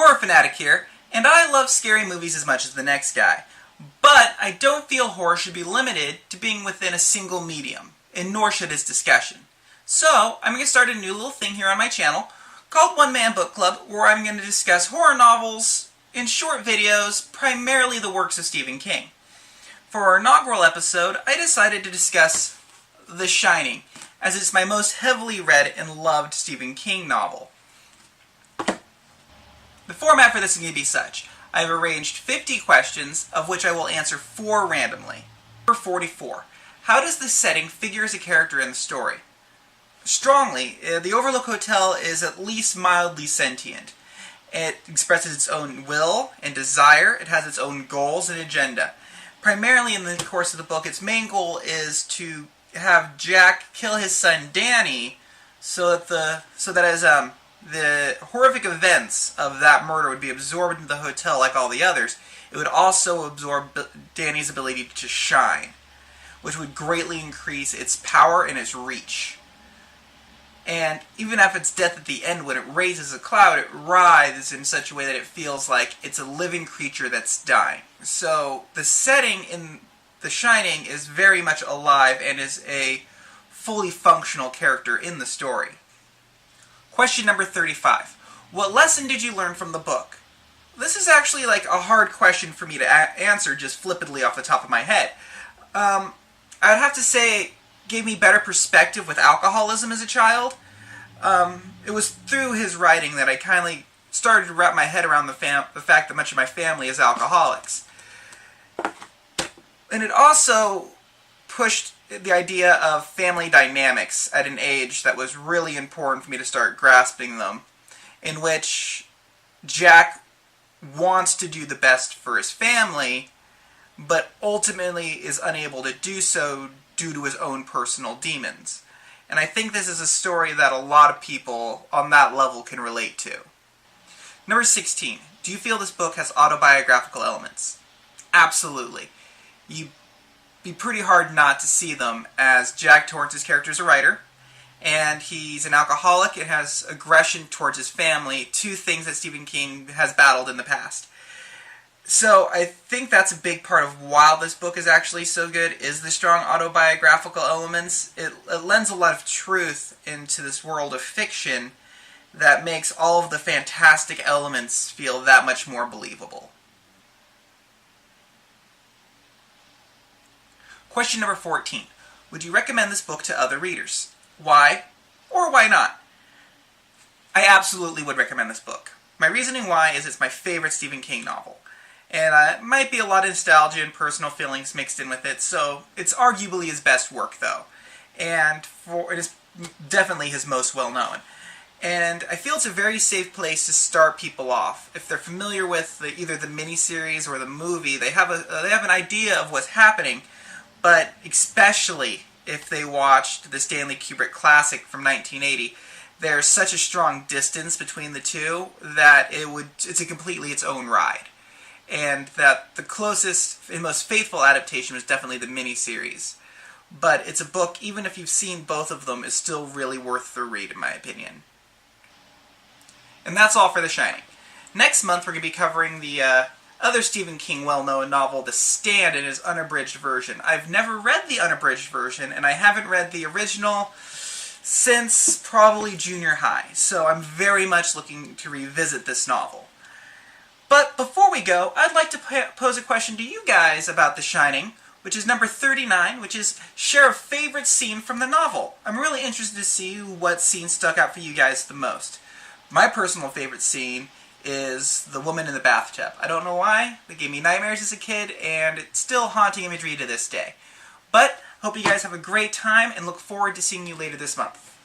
Horror Fanatic here, and I love scary movies as much as the next guy. But I don't feel horror should be limited to being within a single medium, and nor should its discussion. So, I'm going to start a new little thing here on my channel called One Man Book Club, where I'm going to discuss horror novels in short videos, primarily the works of Stephen King. For our inaugural episode, I decided to discuss The Shining, as it's my most heavily read and loved Stephen King novel. The format for this is going to be such. I have arranged 50 questions, of which I will answer 4 randomly. Number 44. How does the setting figure as a character in the story? Strongly, the Overlook Hotel is at least mildly sentient. It expresses its own will and desire. It has its own goals and agenda. Primarily in the course of the book, its main goal is to have Jack kill his son Danny so that as the horrific events of that murder would be absorbed into the hotel like all the others, it would also absorb Danny's ability to shine, which would greatly increase its power and its reach. And even after its death at the end, when it raises a cloud, it writhes in such a way that it feels like it's a living creature that's dying. So the setting in The Shining is very much alive and is a fully functional character in the story. Question number 35. What lesson did you learn from the book? This is actually like a hard question for me to answer just flippantly off the top of my head. I would have to say it gave me better perspective with alcoholism as a child. It was through his writing that I kindly started to wrap my head around the fact that much of my family is alcoholics. And it also pushed the idea of family dynamics at an age that was really important for me to start grasping them, in which Jack wants to do the best for his family, but ultimately is unable to do so due to his own personal demons. And I think this is a story that a lot of people on that level can relate to. Number 16. Do you feel this book has autobiographical elements? Absolutely. You'd be pretty hard not to see them, as Jack Torrance's character is a writer, and he's an alcoholic and has aggression towards his family, 2 things that Stephen King has battled in the past. So I think that's a big part of why this book is actually so good, is the strong autobiographical elements. It lends a lot of truth into this world of fiction that makes all of the fantastic elements feel that much more believable. Question number 14. Would you recommend this book to other readers? Why, or why not? I absolutely would recommend this book. My reasoning why is it's my favorite Stephen King novel. And it might be a lot of nostalgia and personal feelings mixed in with it, so it's arguably his best work, though. And it is definitely his most well-known. And I feel it's a very safe place to start people off. If they're familiar with either the miniseries or the movie, they have an idea of what's happening, but especially if they watched the Stanley Kubrick classic from 1980, there's such a strong distance between the two that it's a completely its own ride. And that the closest and most faithful adaptation was definitely the miniseries. But it's a book, even if you've seen both of them, is still really worth the read, in my opinion. And that's all for The Shining. Next month we're going to be covering the other Stephen King well-known novel, The Stand, in his unabridged version. I've never read the unabridged version, and I haven't read the original since probably junior high, so I'm very much looking to revisit this novel. But before we go, I'd like to pose a question to you guys about The Shining, which is number 39, which is share a favorite scene from the novel. I'm really interested to see what scene stuck out for you guys the most. My personal favorite scene is the woman in the bathtub. I don't know why. It gave me nightmares as a kid, and it's still haunting imagery to this day. But hope you guys have a great time, and look forward to seeing you later this month.